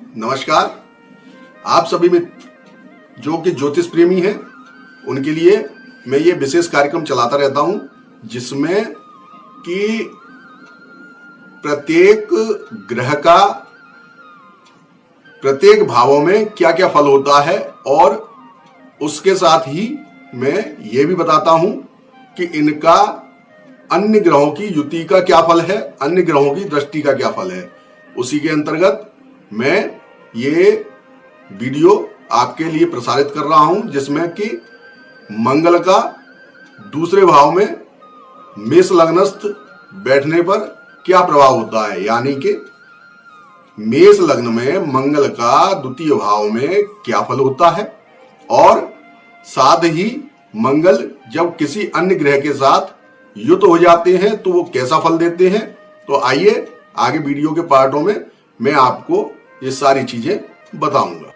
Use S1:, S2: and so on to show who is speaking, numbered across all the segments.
S1: नमस्कार। आप सभी मित्र जो कि ज्योतिष प्रेमी हैं उनके लिए मैं ये विशेष कार्यक्रम चलाता रहता हूं, जिसमें कि प्रत्येक ग्रह का प्रत्येक भावों में क्या क्या फल होता है, और उसके साथ ही मैं ये भी बताता हूं कि इनका अन्य ग्रहों की युति का क्या फल है, अन्य ग्रहों की दृष्टि का क्या फल है। उसी के अंतर्गत मैं ये वीडियो आपके लिए प्रसारित कर रहा हूं, जिसमें कि मंगल का दूसरे भाव में मेष लग्नस्थ बैठने पर क्या प्रभाव होता है, यानी कि मेष लग्न में मंगल का द्वितीय भाव में क्या फल होता है, और साथ ही मंगल जब किसी अन्य ग्रह के साथ युत हो जाते हैं तो वो कैसा फल देते हैं। तो आइए आगे वीडियो के पार्टों में मैं आपको ये सारी चीजें बताऊंगा।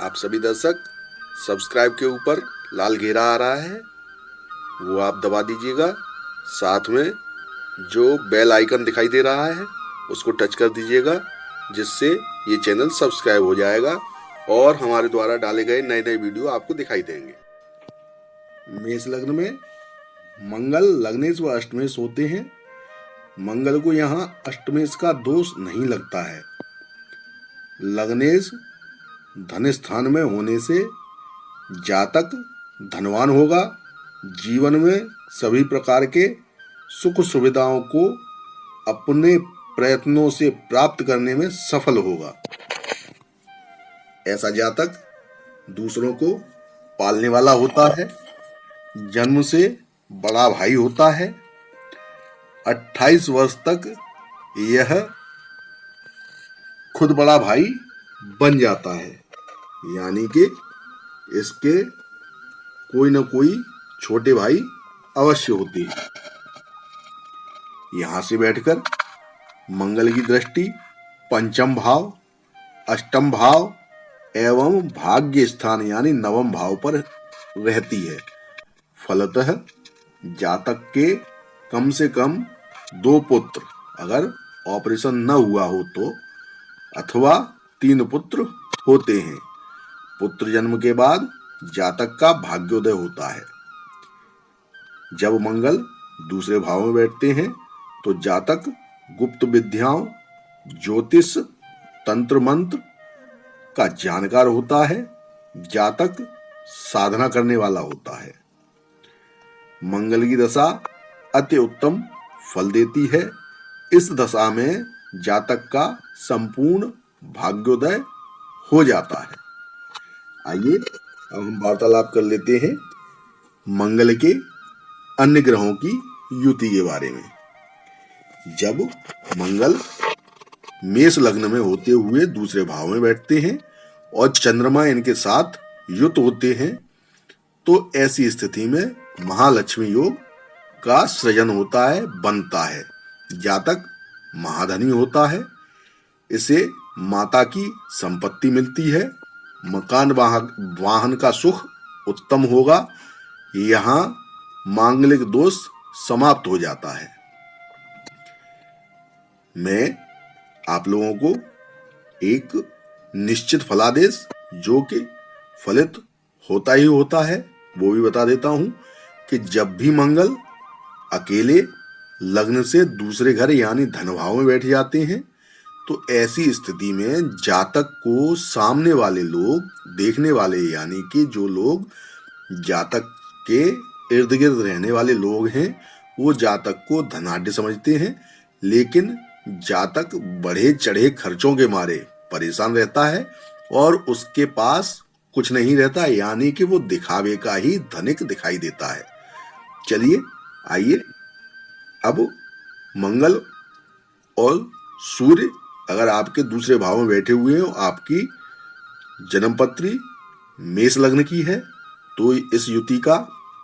S2: आप सभी दर्शक सब्सक्राइब के ऊपर लाल घेरा आ रहा है, वो आप दबा दीजिएगा। साथ में जो बेल आइकन दिखाई दे रहा है उसको टच कर दीजिएगा, जिससे ये चैनल सब्सक्राइब हो जाएगा और हमारे द्वारा डाले गए नए नए वीडियो आपको दिखाई देंगे। मेष लग्न में मंगल लग्नेश व अष्टमेश होते हैं। मंगल को यहाँ अष्टमेश का दोष नहीं लगता है। लग्नेश धन स्थान में होने से जातक धनवान होगा, जीवन में सभी प्रकार के सुख सुविधाओं को अपने प्रयत्नों से प्राप्त करने में सफल होगा। ऐसा जातक दूसरों को पालने वाला होता है, जन्म से बड़ा भाई होता है। 28 वर्ष तक यह खुद बड़ा भाई बन जाता है, यानी कि इसके कोई न कोई छोटे भाई अवश्य होते हैं। यहां से बैठकर मंगल की दृष्टि पंचम भाव, अष्टम भाव एवं भाग्य स्थान यानी नवम भाव पर रहती है। फलतः जातक के कम से कम 2 पुत्र, अगर ऑपरेशन न हुआ हो तो, अथवा 3 पुत्र होते हैं। पुत्र जन्म के बाद जातक का भाग्योदय होता है। जब मंगल दूसरे भाव में बैठते हैं तो जातक गुप्त विद्याओं, ज्योतिष, तंत्र मंत्र का जानकार होता है। जातक साधना करने वाला होता है। मंगल की दशा अति उत्तम फल देती है। इस दशा में जातक का संपूर्ण भाग्योदय हो जाता है। आइए अब हम वार्तालाप कर लेते हैं मंगल के अन्य ग्रहों की युति के बारे में। जब मंगल मेष लग्न में होते हुए दूसरे भाव में बैठते हैं और चंद्रमा इनके साथ युत होते हैं, तो ऐसी स्थिति में महालक्ष्मी योग का सृजन होता है, बनता है। जातक महाधनी होता है, इसे माता की संपत्ति मिलती है, मकान वाहन का सुख उत्तम होगा। यहाँ मांगलिक दोष समाप्त हो जाता है। मैं आप लोगों को एक निश्चित फलादेश जो कि फलित होता ही होता है वो भी बता देता हूं कि जब भी मंगल अकेले लग्न से दूसरे घर यानी धन भाव में बैठ जाते हैं तो ऐसी स्थिति में जातक को सामने वाले लोग, देखने वाले यानी कि जो लोग जातक के इर्द गिर्द रहने वाले लोग हैं, वो जातक को धनाढ्य समझते हैं। लेकिन जातक बढ़े चढ़े खर्चों के मारे परेशान रहता है और उसके पास कुछ नहीं रहता, यानी कि वो दिखावे का ही धनिक दिखाई देता है। चलिए आइए अब मंगल और सूर्य अगर आपके दूसरे भाव में बैठे हुए हो, आपकी जन्मपत्री मेष लग्न की है, तो इस युति का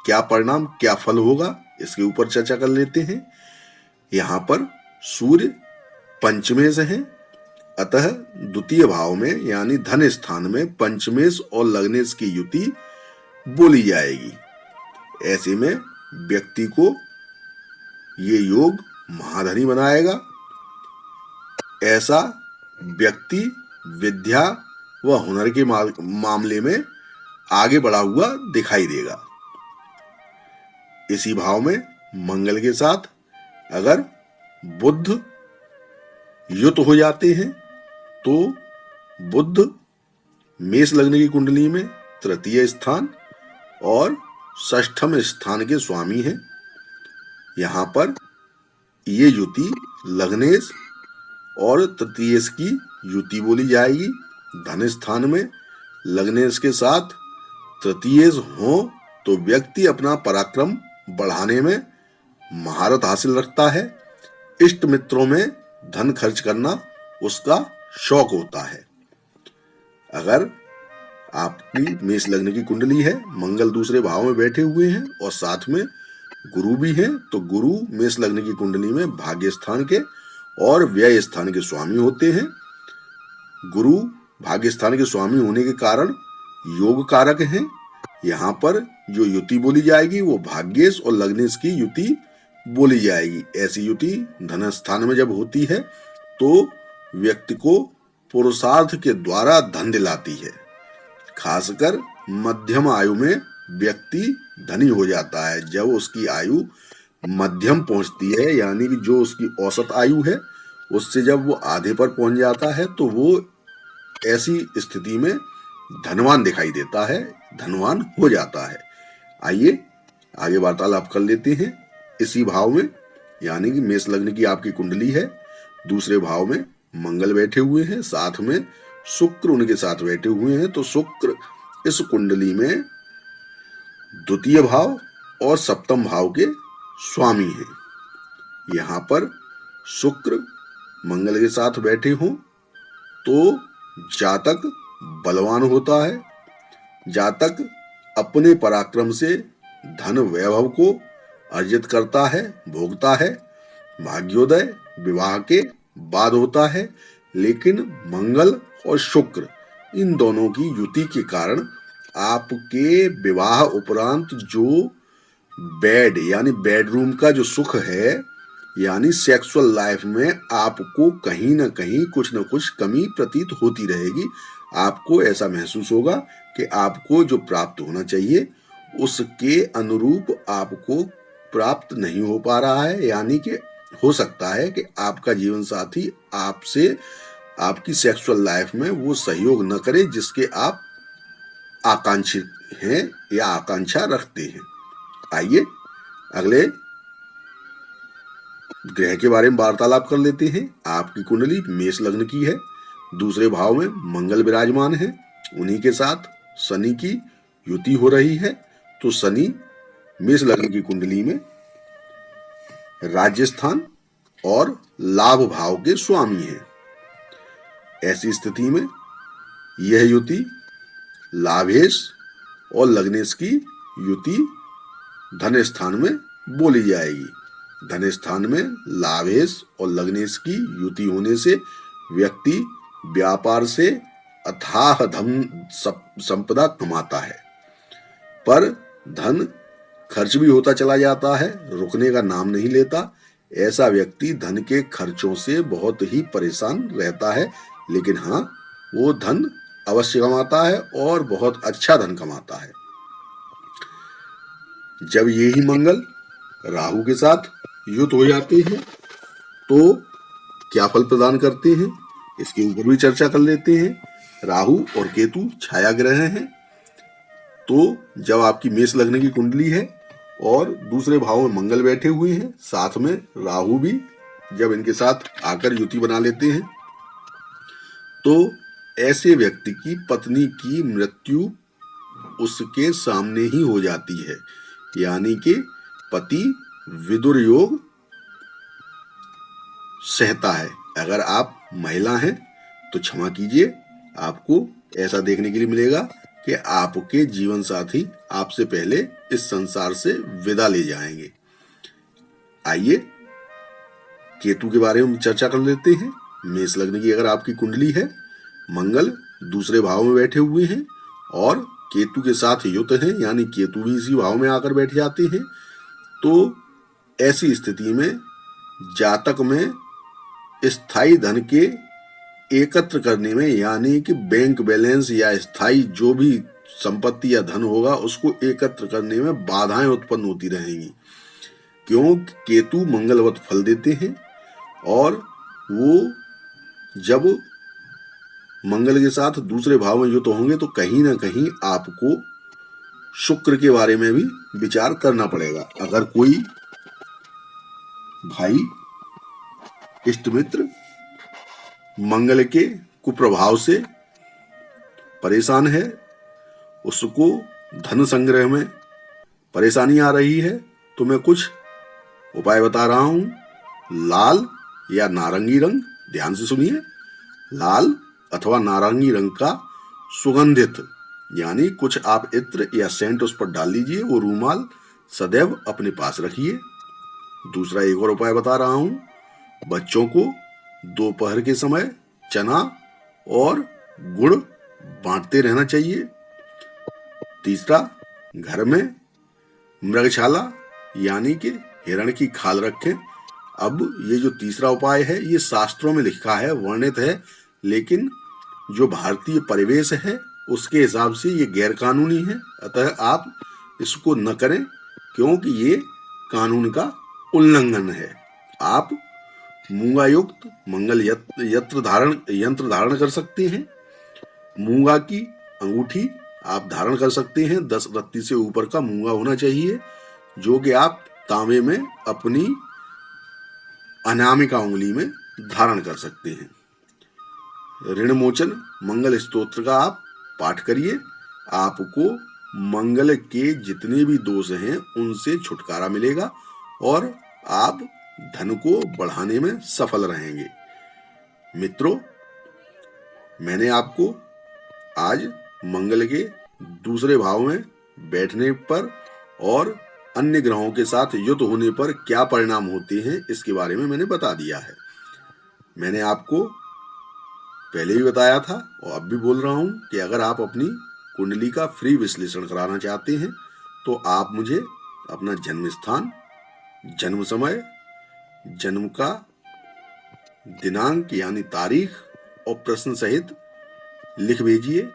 S2: क्या परिणाम, क्या फल होगा, इसके ऊपर चर्चा कर लेते हैं। यहाँ पर सूर्य पंचमेश है, अतः द्वितीय भाव में यानी धन स्थान में पंचमेश और लग्नेश की युति बोली जाएगी। ऐसे में व्यक्ति को ये योग महाधनी बनाएगा ऐसा व्यक्ति विद्या व हुनर के मामले में आगे बढ़ा हुआ दिखाई देगा। इसी भाव में मंगल के साथ अगर बुध युत हो जाते हैं तो बुध मेष लग्न की कुंडली में तृतीय स्थान और षष्ठम स्थान के स्वामी हैं। यहाँ पर ये युति लग्नेश और तृतीयेश की युति बोली जाएगी। धन स्थान में लग्नेश के साथ तृतीयेश हो तो व्यक्ति अपना पराक्रम बढ़ाने में महारत हासिल रखता है। इष्ट मित्रों में धन खर्च करना उसका शौक होता है। अगर आपकी मेष लग्न की कुंडली है, मंगल दूसरे भाव में बैठे हुए हैं और साथ में गुरु भी हैं, तो गुरु मेष लग्न की कुंडली में भाग्य स्थान के और व्यय स्थान के स्वामी होते हैं। गुरु भाग्य स्थान के स्वामी होने के कारण योग कारक हैं। यहाँ पर जो युति बोली जाएगी वो भाग्येश और लग्नेश की युति बोली जाएगी। ऐसी युति धन स्थान में जब होती है तो व्यक्ति को पुरुषार्थ के द्वारा धन दिलाती है। खासकर मध्यम आयु में व्यक्ति धनी हो जाता है। जब उसकी आयु मध्यम पहुंचती है, यानी कि जो उसकी औसत आयु है उससे जब वो आधे पर पहुंच जाता है तो वो ऐसी स्थिति में धनवान दिखाई देता है, धनवान हो जाता है। आइए आगे वार्तालाप कर लेते हैं। इसी भाव में, यानी कि मेष लग्न की आपकी कुंडली है, दूसरे भाव में मंगल बैठे हुए हैं, साथ में शुक्र उनके साथ बैठे हुए हैं। तो शुक्र इस कुंडली में द्वितीय भाव और सप्तम भाव के स्वामी हैं। यहाँ पर शुक्र मंगल के साथ बैठे हों तो जातक बलवान होता है। जातक अपने पराक्रम से धन वैभव को अर्जित करता है, भोगता है। भाग्योदय विवाह के बाद होता है, लेकिन मंगल और शुक्र इन दोनों की युति के कारण आपके विवाह उपरांत जो बेड यानी बेडरूम का जो सुख है, यानी सेक्सुअल लाइफ में आपको कहीं ना कहीं कुछ न कुछ कमी प्रतीत होती रहेगी। आपको ऐसा महसूस होगा कि आपको जो प्राप्त होना चाहिए उसके अनुरूप आपको प्राप्त नहीं हो पा रहा है। यानी कि हो सकता है कि आपका जीवन साथी आपसे आपकी सेक्सुअल लाइफ में वो सहयोग न करे जिसके आप आकांक्षित हैं या आकांक्षा रखते हैं। आइए अगले ग्रह के बारे में वार्तालाप कर लेते हैं। आपकी कुंडली मेष लग्न की है, दूसरे भाव में मंगल विराजमान है, उन्हीं के साथ शनि की युति हो रही है। तो शनि मेष लग्न की कुंडली में राजस्थान और लाभ भाव के स्वामी हैं। ऐसी स्थिति में यह युति लाभेश और लग्नेश की युति धन स्थान में बोली जाएगी। धन स्थान में लाभेश और लग्नेश की युति होने से व्यक्ति व्यापार से अथाह धन संपदा कमाता है, पर धन खर्च भी होता चला जाता है, रुकने का नाम नहीं लेता। ऐसा व्यक्ति धन के खर्चों से बहुत ही परेशान रहता है, लेकिन हाँ, वो धन अवश्य कमाता है और बहुत अच्छा धन कमाता है। जब ये ही मंगल राहु के साथ युत हो जाते हैं तो क्या फल प्रदान करते हैं, इसके ऊपर भी चर्चा कर लेते हैं। राहु और केतु छाया ग्रह हैं। तो जब आपकी मेष लग्न की कुंडली है और दूसरे भाव में मंगल बैठे हुए हैं, साथ में राहु भी जब इनके साथ आकर युति बना लेते हैं, तो ऐसे व्यक्ति की पत्नी की मृत्यु उसके सामने ही हो जाती है। यानी कि पति विदुर योग सहता है। अगर आप महिला हैं तो क्षमा कीजिए, आपको ऐसा देखने के लिए मिलेगा कि आपके जीवन साथी आपसे पहले इस संसार से विदा ले जाएंगे। आइए केतु के बारे में चर्चा कर लेते हैं। मेष लग्न की अगर आपकी कुंडली है, मंगल दूसरे भाव में बैठे हुए हैं और केतु के साथ युत हैं, यानी केतु भी इसी भाव में आकर बैठ जाते हैं, तो ऐसी स्थिति में जातक में स्थायी धन के एकत्र करने में, यानी कि बैंक बैलेंस या स्थायी जो भी संपत्ति या धन होगा उसको एकत्र करने में बाधाएं उत्पन्न होती रहेंगी, क्योंकि केतु मंगलवत फल देते हैं और वो जब मंगल के साथ दूसरे भाव में युक्त होंगे तो कहीं ना कहीं आपको शुक्र के बारे में भी विचार करना पड़ेगा। अगर कोई भाई इष्ट मित्र मंगल के कुप्रभाव से परेशान है, उसको धन संग्रह में परेशानी आ रही है, तो मैं कुछ उपाय बता रहा हूं। लाल या नारंगी रंग, ध्यान से सुनिए, लाल अथवा नारंगी रंग का सुगंधित यानी कुछ आप इत्र या सेंट उस पर डाल लीजिए, वो रूमाल सदैव अपने पास रखिए। दूसरा एक और उपाय बता रहा हूं, बच्चों को दोपहर के समय चना और गुड़ बांटते रहना चाहिए। तीसरा, घर में मृगशाला यानी कि हिरण की खाल रखें। अब ये जो तीसरा उपाय है ये शास्त्रों में लिखा है, वर्णित है, लेकिन जो भारतीय परिवेश है उसके हिसाब से ये गैर कानूनी है, अतः आप इसको न करें क्योंकि ये कानून का उल्लंघन है। आप मूंगा युक्त मंगल यंत्र धारण कर सकते हैं। मूंगा की अंगूठी आप धारण कर सकते हैं, 10 रत्ती से ऊपर का मूंगा होना चाहिए, जो कि आप तांबे में अपनी अनामिका उंगली में धारण कर सकते हैं। ऋण मोचन मंगल स्तोत्र का आप पाठ करिए, आपको मंगल के जितने भी दोष हैं उनसे छुटकारा मिलेगा और आप धन को बढ़ाने में सफल रहेंगे। मित्रों, मैंने आपको आज मंगल के दूसरे भाव में बैठने पर और अन्य ग्रहों के साथ युक्त होने पर क्या परिणाम होते हैं इसके बारे में मैंने बता दिया है। मैंने आपको पहले भी बताया था और अब भी बोल रहा हूं कि अगर आप अपनी कुंडली का फ्री विश्लेषण कराना चाहते हैं तो आप मुझे अपना जन्म स्थान, जन्म समय, जन्म का दिनांक यानी तारीख और प्रश्न सहित लिख भेजिए।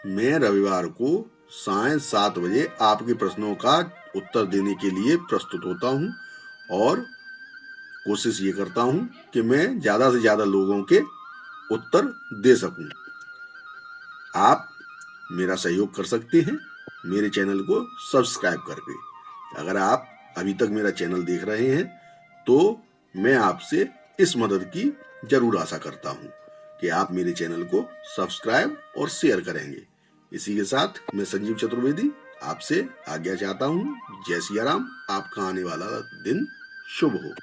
S2: मैं रविवार को सायं 7 बजे आपके प्रश्नों का उत्तर देने के लिए प्रस्तुत होता हूं और कोशिश ये करता हूं कि मैं ज्यादा से ज्यादा लोगों के उत्तर दे सकूं। आप मेरा सहयोग कर सकते हैं मेरे चैनल को सब्सक्राइब करके। अगर आप अभी तक मेरा चैनल देख रहे हैं तो मैं आपसे इस मदद की जरूर आशा करता हूं कि आप मेरे चैनल को सब्सक्राइब और शेयर करेंगे। इसी के साथ मैं संजीव चतुर्वेदी आपसे आज्ञा चाहता हूं। जय सिया राम। आपका आने वाला दिन शुभ हो।